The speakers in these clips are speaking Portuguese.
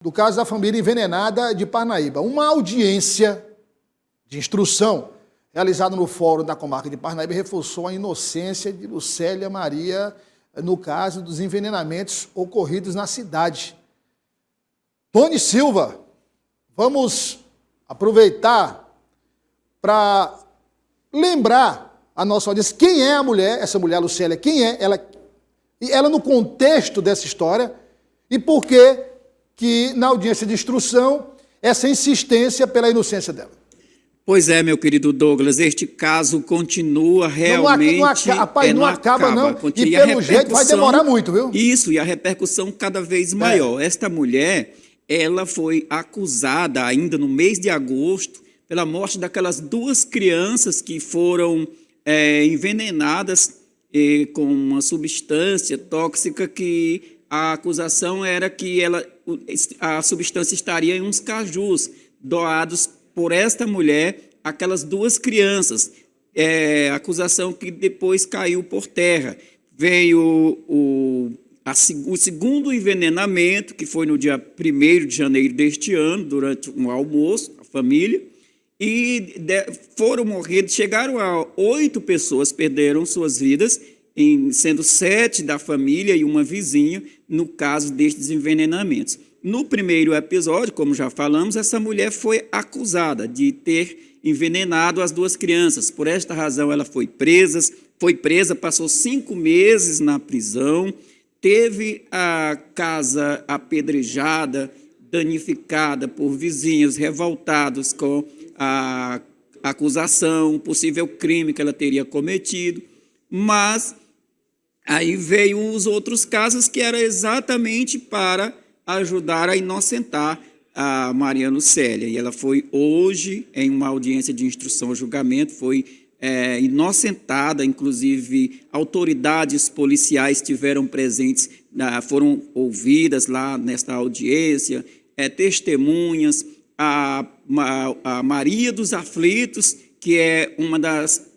do caso da família envenenada de Parnaíba. Uma audiência de instrução realizada no Fórum da Comarca de Parnaíba reforçou a inocência de Lucélia Maria no caso dos envenenamentos ocorridos na cidade. Tony Silva, vamos aproveitar para lembrar a nossa audiência quem é a mulher, essa mulher Lucélia, quem é ela, e ela no contexto dessa história, e por que na audiência de instrução essa insistência pela inocência dela. Pois é, meu querido Douglas, este caso continua realmente... Não acaba, não. E pelo jeito vai demorar muito, viu? Isso, e a repercussão cada vez maior. Esta mulher, ela foi acusada ainda no mês de agosto pela morte daquelas 2 crianças que foram envenenadas com uma substância tóxica que a acusação era que a substância estaria em uns cajus doados por esta mulher, aquelas 2 crianças, acusação que depois caiu por terra. Veio o segundo envenenamento, que foi no dia 1º de janeiro deste ano, durante um almoço, a família, e foram morrer, chegaram a 8 pessoas, perderam suas vidas, sendo 7 da família e uma vizinha, no caso destes envenenamentos. No primeiro episódio, como já falamos, essa mulher foi acusada de ter envenenado as 2 crianças. Por esta razão, ela foi presa, passou 5 meses na prisão, teve a casa apedrejada, danificada por vizinhos revoltados com a acusação, possível crime que ela teria cometido, mas aí veio os outros casos que era exatamente para ajudar a inocentar a Maria Lucélia. E ela foi hoje, em uma audiência de instrução ao julgamento, foi inocentada, inclusive autoridades policiais estiveram presentes, foram ouvidas lá nesta audiência, testemunhas, a Maria dos Aflitos, que é uma das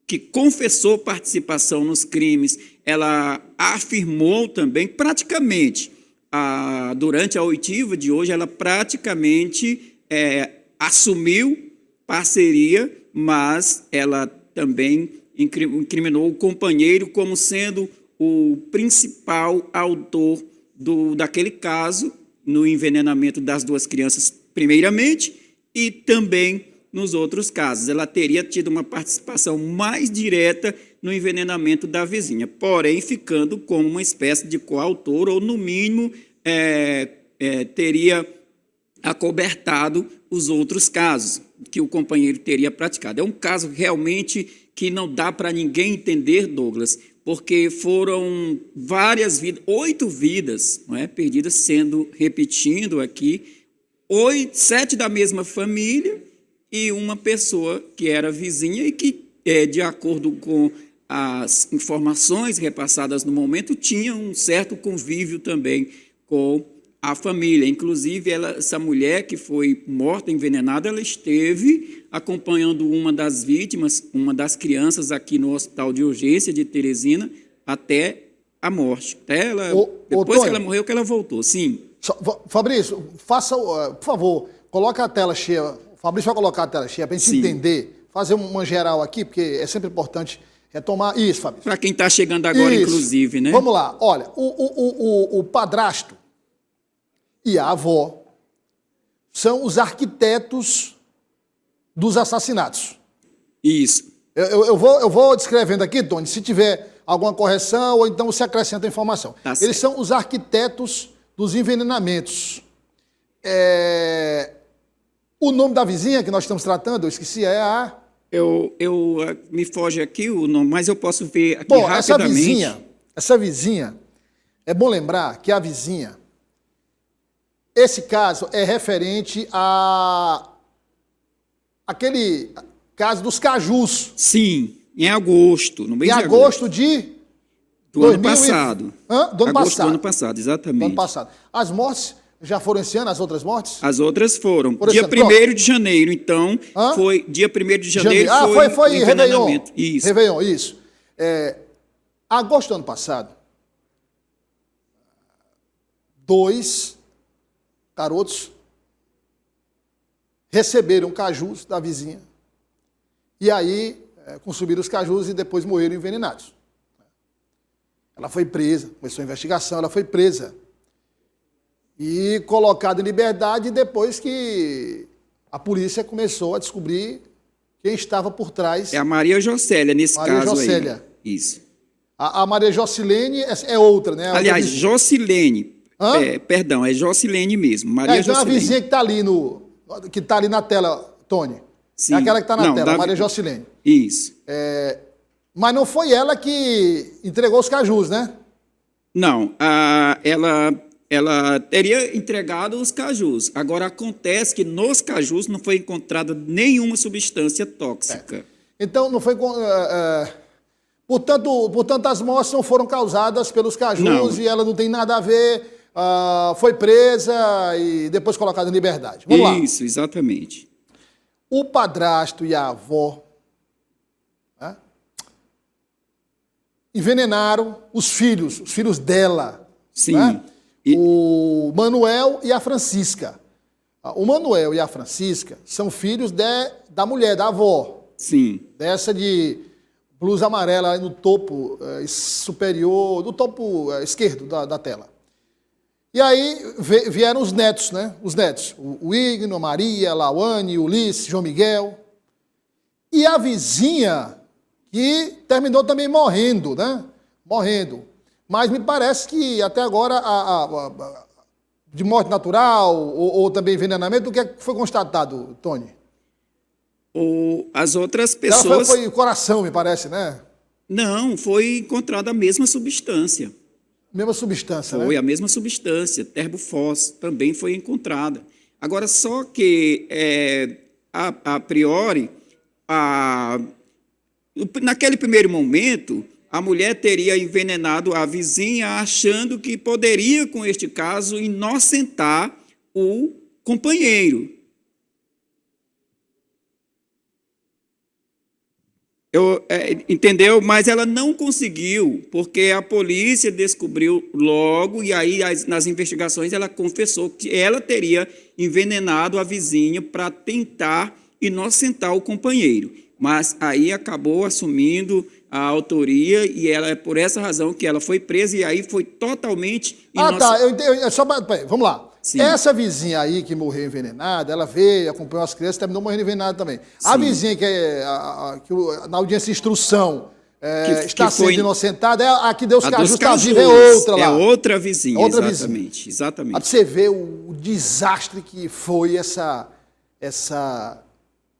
que confessou participação nos crimes, ela afirmou também, praticamente, durante a oitiva de hoje, ela praticamente assumiu parceria, mas ela também incriminou o companheiro como sendo o principal autor daquele caso, no envenenamento das 2 crianças, primeiramente, e também nos outros casos. Ela teria tido uma participação mais direta no envenenamento da vizinha, porém ficando como uma espécie de coautor, ou no mínimo teria acobertado os outros casos que o companheiro teria praticado. É um caso realmente que não dá para ninguém entender, Douglas, porque foram várias vidas, 8 vidas, não é, perdidas, repetindo aqui, 7 da mesma família e uma pessoa que era vizinha e que, de acordo com as informações repassadas no momento, tinha um certo convívio também com a família. Inclusive, essa mulher que foi morta, envenenada, ela esteve acompanhando uma das vítimas, uma das crianças aqui no Hospital de Urgência de Teresina, até a morte. Depois que ela morreu, que ela voltou. Sim. Fabrício, por favor, coloca a tela cheia. O Fabrício vai colocar a tela cheia para a gente entender, fazer uma geral aqui, porque é sempre importante retomar. Isso, Fabrício. Para quem está chegando agora, inclusive, né? Vamos lá. Olha, o padrasto e a avó são os arquitetos dos assassinatos. Isso. Eu vou descrevendo aqui, Tony, se tiver alguma correção ou então você acrescenta informação. Tá Eles certo. são os arquitetos dos envenenamentos. O nome da vizinha que nós estamos tratando, eu esqueci, é a... Me foge aqui o nome, mas eu posso ver aqui rapidamente. Essa vizinha, é bom lembrar que a vizinha, esse caso é referente àquele caso dos cajus. Sim, em agosto, no mês de agosto. Do ano passado. Do ano passado. Do ano passado, exatamente. Do ano passado. As mortes já foram esse ano, as outras mortes? As outras foram. Dia 1º de janeiro, então, foi dia 1º de janeiro, foi envenenamento. Isso. Réveillon, isso. Agosto do ano passado, 2 garotos receberam cajus da vizinha e aí consumiram os cajus e depois morreram envenenados. Ela foi presa, começou a investigação, ela foi presa e colocada em liberdade depois que a polícia começou a descobrir quem estava por trás. É a Maria Jocélia, nesse Maria caso Jocélia. aí. Isso. A Maria Jocilene é outra, né? Aliás, Jocilene. Hã? Perdão, é Jocilene mesmo. Maria Então a Jocilene. vizinha que está ali na tela, Tony. Sim. É aquela que está na Não, tela, Maria Jocilene. Isso. Mas não foi ela que entregou os cajus, né? Não, ela teria entregado os cajus. Agora, acontece que nos cajus não foi encontrada nenhuma substância tóxica. Então não foi... Portanto, as mortes não foram causadas pelos cajus Não. e ela não tem nada a ver, foi presa e depois colocada em liberdade. Vamos lá. Isso, exatamente. O padrasto e a avó, né, envenenaram os filhos dela. Sim. Né? O Manuel e a Francisca. O Manuel e a Francisca são filhos da mulher, da avó. Sim. Dessa de blusa amarela no topo superior, no topo esquerdo da tela. E aí vieram os netos, né? Os netos. O Igno, a Maria, a Lauane, o Ulisses, João Miguel. E a vizinha, que terminou também morrendo, né? Morrendo. Mas me parece que até agora, de morte natural ou também envenenamento, o que foi constatado, Tony? As outras Ela pessoas... foi o coração, me parece, né? Não, foi encontrada a mesma substância. Mesma substância, né? Foi a mesma substância, terbufós, também foi encontrada. Agora, só que, a priori, naquele primeiro momento, a mulher teria envenenado a vizinha achando que poderia, com este caso, inocentar o companheiro. Entendeu? Mas ela não conseguiu, porque a polícia descobriu logo, e aí nas investigações ela confessou que ela teria envenenado a vizinha para tentar inocentar o companheiro. Mas aí acabou assumindo a autoria, e ela é por essa razão que ela foi presa, e aí foi totalmente Tá, vamos lá. Sim. Essa vizinha aí que morreu envenenada, ela veio, acompanhou as crianças, terminou morrendo envenenada também. A Sim. vizinha que na audiência de instrução está foi sendo inocentada, a que deu os a cajus, dos está cajus. viva, é outra lá. É outra vizinha, Outra exatamente. vizinha. Exatamente. Pra você ver o desastre que foi essa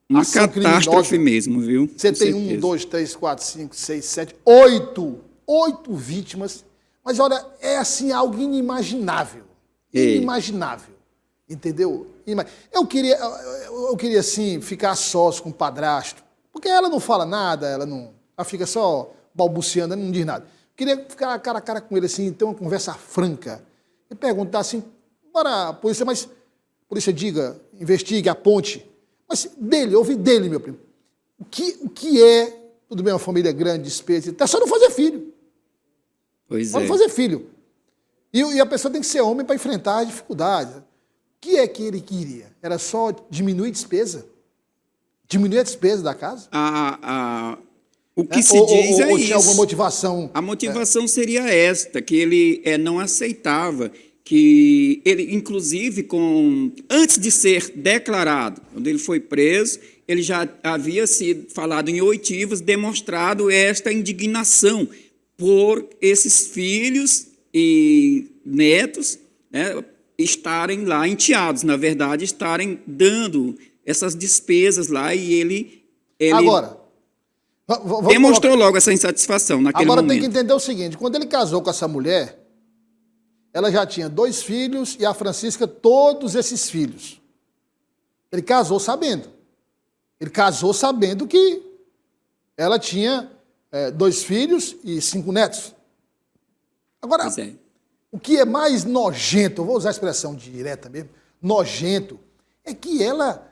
Uma ação catástrofe criminosa. mesmo, viu? Você Com tem certeza. 1, 2, 3, 4, 5, 6, 7, 8 vítimas. Mas olha, é assim algo inimaginável. Inimaginável. Entendeu? Eu queria assim, ficar sós com o padrasto. Porque ela não fala nada, ela fica só balbuciando, ela não diz nada. Eu queria ficar cara a cara com ele assim, ter uma conversa franca. E perguntar assim, bora, polícia, mas polícia diga, investigue, aponte. Mas ouve dele, meu primo. O que é, tudo bem, uma família grande, despesa, é só não fazer filho. Pois Só é. não fazer filho. E a pessoa tem que ser homem para enfrentar as dificuldades. O que é que ele queria? Era só diminuir a despesa? Diminuir a despesa da casa? O que se diz é ou isso. tinha alguma motivação? A motivação seria esta, que ele não aceitava, que ele, inclusive, antes de ser declarado, quando ele foi preso, ele já havia sido falado em oitivas, demonstrado esta indignação por esses filhos e netos, né, estarem lá enteados, na verdade, estarem dando essas despesas lá, e ele Agora, demonstrou logo essa insatisfação naquele agora momento. tem que entender o seguinte, quando ele casou com essa mulher, ela já tinha 2 filhos e a Francisca todos esses filhos. Ele casou sabendo. Ele casou sabendo que ela tinha 2 filhos e 5 netos. Agora, Pois é. o que é mais nojento, eu vou usar a expressão direta mesmo, nojento, é que ela,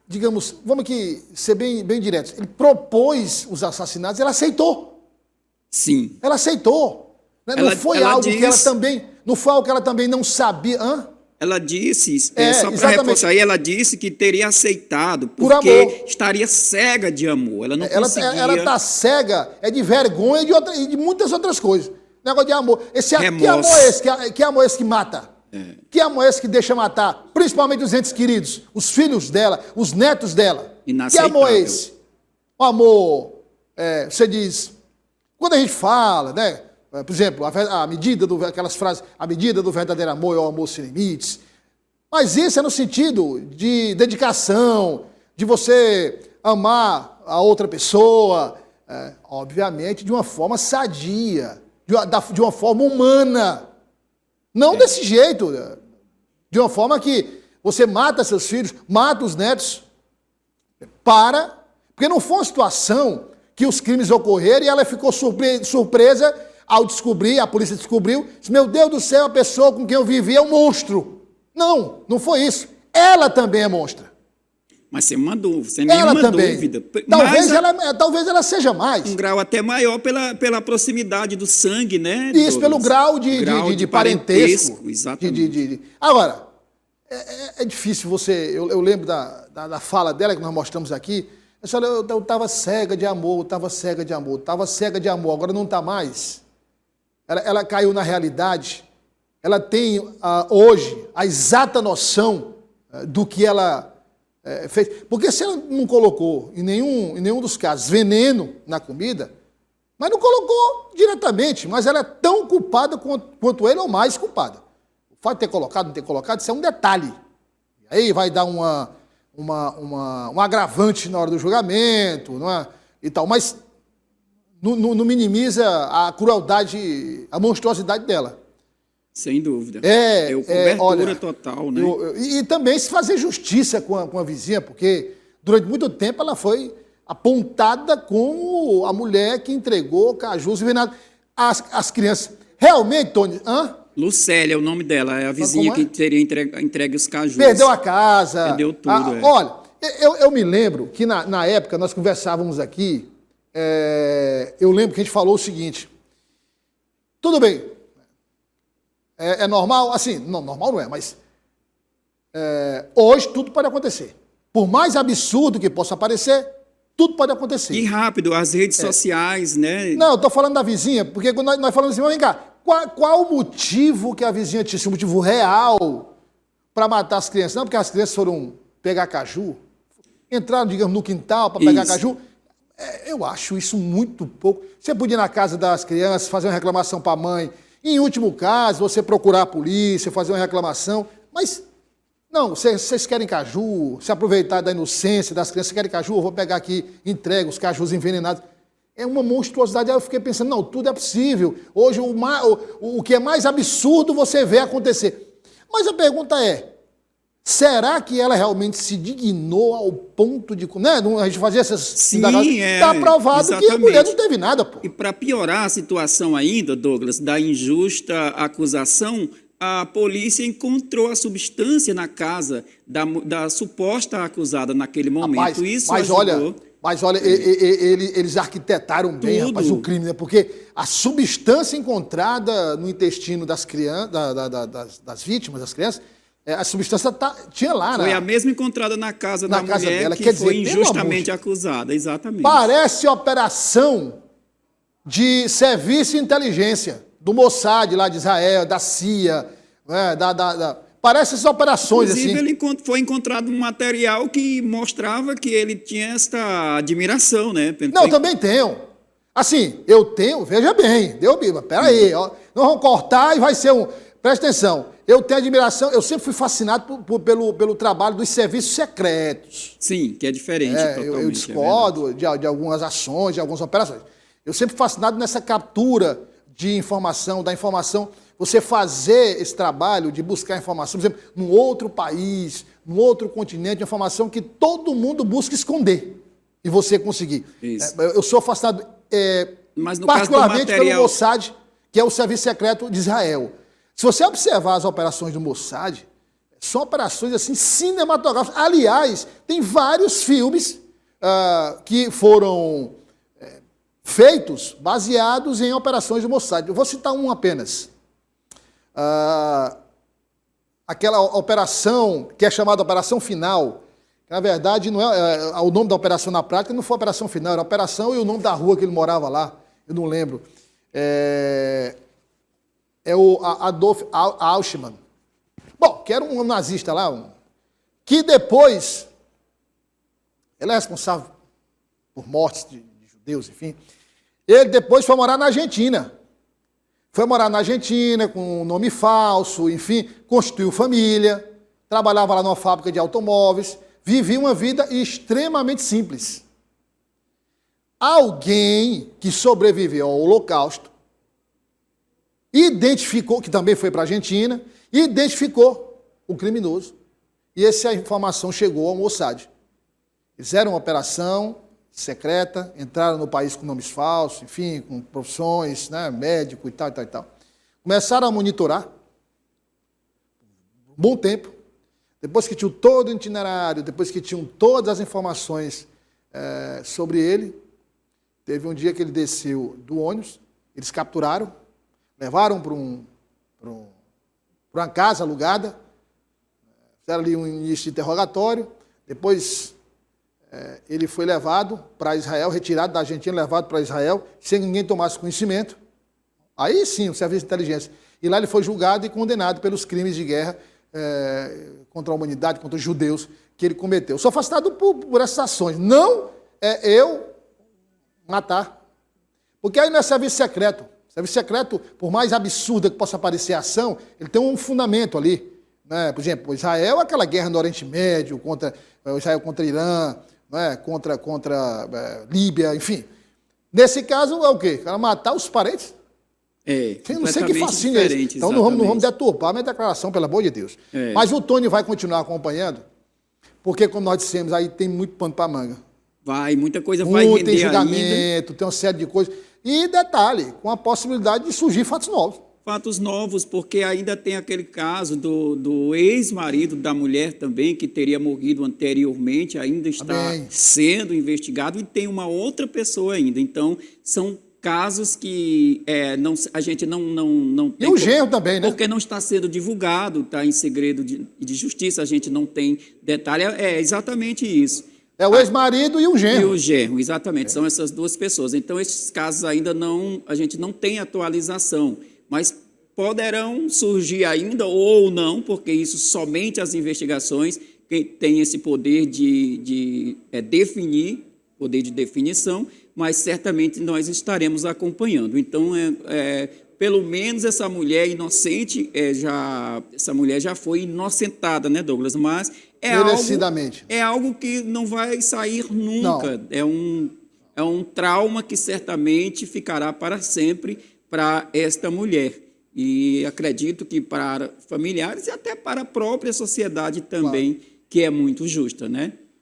digamos, vamos aqui ser bem diretos, ele propôs os assassinatos, ela aceitou. Sim. Ela aceitou. Né? Não foi algo que ela também não sabia. Hã? Ela disse, só para exatamente. reforçar aí, ela disse que teria aceitado Por porque amor. estaria cega de amor. Ela não conseguia... Ela está cega, de vergonha e de muitas outras coisas. Negócio de amor. Que amor é esse? Que amor é esse que mata? Que amor é esse que deixa matar? Principalmente os entes queridos, os filhos dela, os netos dela. Que amor é esse? O amor, você diz... Quando a gente fala, né? Por exemplo, aquelas frases, a medida do verdadeiro amor é o amor sem limites. Mas isso é no sentido de dedicação, de você amar a outra pessoa, obviamente de uma forma sadia, de uma forma humana. Não desse jeito, de uma forma que você mata seus filhos, mata os netos, porque não foi uma situação que os crimes ocorreram e ela ficou surpresa ao descobrir, a polícia descobriu, disse, meu Deus do céu, a pessoa com quem eu vivia é um monstro. Não, não foi isso. Ela também é monstra. Mas sem nenhuma dúvida. Talvez ela seja mais. Um grau até maior pela proximidade do sangue, né? Isso, pelo grau de parentesco. Exatamente. Agora, é difícil você... Eu lembro da fala dela que nós mostramos aqui. Eu estava cega de amor, estava cega de amor, agora não está mais. Ela caiu na realidade, ela tem hoje a exata noção do que ela fez. Porque se ela não colocou, em nenhum dos casos, veneno na comida, mas não colocou diretamente, mas ela é tão culpada quanto ele ou mais culpada. O fato de ter colocado, não ter colocado, isso é um detalhe. E aí vai dar um agravante na hora do julgamento, não é? E tal, mas não minimiza a crueldade, a monstruosidade dela. Sem dúvida. Cobertura total, né? E também se fazer justiça com a vizinha, porque durante muito tempo ela foi apontada como a mulher que entregou cajus envenenados às crianças. Realmente, Tony... Lucélia é o nome dela, é a vizinha que teria entregue os cajus. Perdeu a casa. Perdeu tudo. Olha, eu me lembro que na época nós conversávamos aqui, eu lembro que a gente falou o seguinte, tudo bem, é normal, assim, não, normal não é, mas hoje tudo pode acontecer. Por mais absurdo que possa parecer, tudo pode acontecer. E rápido, as redes sociais, né? Não, eu estou falando da vizinha, porque quando nós falamos assim, mas vem cá, qual o motivo que a vizinha tinha, esse motivo real para matar as crianças? Não, porque as crianças foram pegar caju, entraram, digamos, no quintal para pegar caju. Eu acho isso muito pouco. Você podia ir na casa das crianças, fazer uma reclamação para a mãe. Em último caso, você procurar a polícia, fazer uma reclamação. Mas, não, vocês querem caju, se aproveitar da inocência das crianças, querem caju, eu vou pegar aqui, entrego os cajus envenenados. É uma monstruosidade. Aí eu fiquei pensando, não, tudo é possível. Hoje, o que é mais absurdo você vê acontecer. Mas a pergunta é, será que ela realmente se dignou ao ponto de... Né? A gente fazia essas... Sim, está provado exatamente. Que a mulher não teve nada, pô. E para piorar a situação ainda, Douglas, da injusta acusação, a polícia encontrou a substância na casa da suposta acusada naquele momento. Rapaz, isso ajudou... Mas olha, eles arquitetaram bem, rapaz, o crime, né? Porque a substância encontrada no intestino das crianças, das vítimas, das crianças, a substância tinha lá, né? Foi a mesma encontrada na casa da mulher dela, que foi injustamente acusada, exatamente. Parece operação de serviço de inteligência, do Mossad lá de Israel, da CIA, né? Parece essas operações. Inclusive, assim. Foi encontrado um material que mostrava que ele tinha esta admiração, né? Não, também tenho. Assim, eu tenho, veja bem, peraí, ó, nós vamos cortar e vai ser um... Presta atenção, eu tenho admiração, eu sempre fui fascinado pelo trabalho dos serviços secretos. Sim, que é diferente totalmente. Eu discordo de algumas ações, de algumas operações. Eu sempre fui fascinado nessa captura de informação, da informação... Você fazer esse trabalho de buscar informação, por exemplo, num outro país, num outro continente, informação que todo mundo busca esconder. E você conseguir. Isso. Eu sou fascinado Mas no particularmente caso do material... pelo Mossad, que é o Serviço Secreto de Israel. Se você observar as operações do Mossad, são operações assim cinematográficas. Aliás, tem vários filmes que foram feitos baseados em operações do Mossad. Eu vou citar um apenas. aquela operação que é chamada Operação Final, que, na verdade, não o nome da operação na prática não foi Operação Final, era Operação e o nome da rua que ele morava lá, eu não lembro. É o Adolf Eichmann. Bom, que era um nazista lá, que depois, ele é responsável por mortes de judeus, enfim. Ele depois foi morar na Argentina. Foi morar na Argentina com um nome falso, enfim, constituiu família, trabalhava lá numa fábrica de automóveis, vivia uma vida extremamente simples. Alguém que sobreviveu ao Holocausto, identificou, que também foi para a Argentina, identificou o criminoso. E essa informação chegou ao Mossad. Fizeram uma operação secreta, entraram no país com nomes falsos, enfim, com profissões, né, médico e tal, e tal, e tal. Começaram a monitorar um bom tempo. Depois que tinham todo o itinerário, depois que tinham todas as informações sobre ele, teve um dia que ele desceu do ônibus, eles capturaram, levaram para uma casa alugada, fizeram ali um início de interrogatório, depois ele foi levado para Israel, retirado da Argentina, levado para Israel, sem que ninguém tomasse conhecimento. Aí sim, o serviço de inteligência. E lá ele foi julgado e condenado pelos crimes de guerra contra a humanidade, contra os judeus que ele cometeu. Sou afastado por essas ações. Não eu matar. Porque aí não é serviço secreto. Serviço secreto, por mais absurda que possa parecer a ação, ele tem um fundamento ali. Né? Por exemplo, Israel, aquela guerra no Oriente Médio, Israel contra Irã, né? contra Líbia, enfim. Nesse caso, é o quê? O cara matar os parentes? Não sei que fascínio é esse. Então não vamos deturpar a minha declaração, pelo amor de Deus. Mas o Tony vai continuar acompanhando, porque, como nós dissemos, aí tem muito pano para manga. Muita coisa vai render tem julgamento, ainda. tem uma série de coisas. E detalhe, com a possibilidade de surgir fatos novos. Fatos novos, porque ainda tem aquele caso do ex-marido da mulher também, que teria morrido anteriormente, ainda está sendo investigado, e tem uma outra pessoa ainda. Então, são casos que a gente não tem... E o genro também, né? Porque não está sendo divulgado, está em segredo de justiça, a gente não tem detalhe. É exatamente isso. É o ex-marido e o genro. E o genro, exatamente. São essas duas pessoas. Então, esses casos ainda a gente não tem atualização, mas poderão surgir ainda ou não, porque isso somente as investigações que têm esse poder de definir, poder de definição, mas certamente nós estaremos acompanhando. Então, pelo menos essa mulher inocente, essa mulher já foi inocentada, né, Douglas? Mas é algo que não vai sair nunca. Não. É um trauma que certamente ficará para sempre para esta mulher. E acredito que para familiares e até para a própria sociedade também, claro, que é muito justa, né?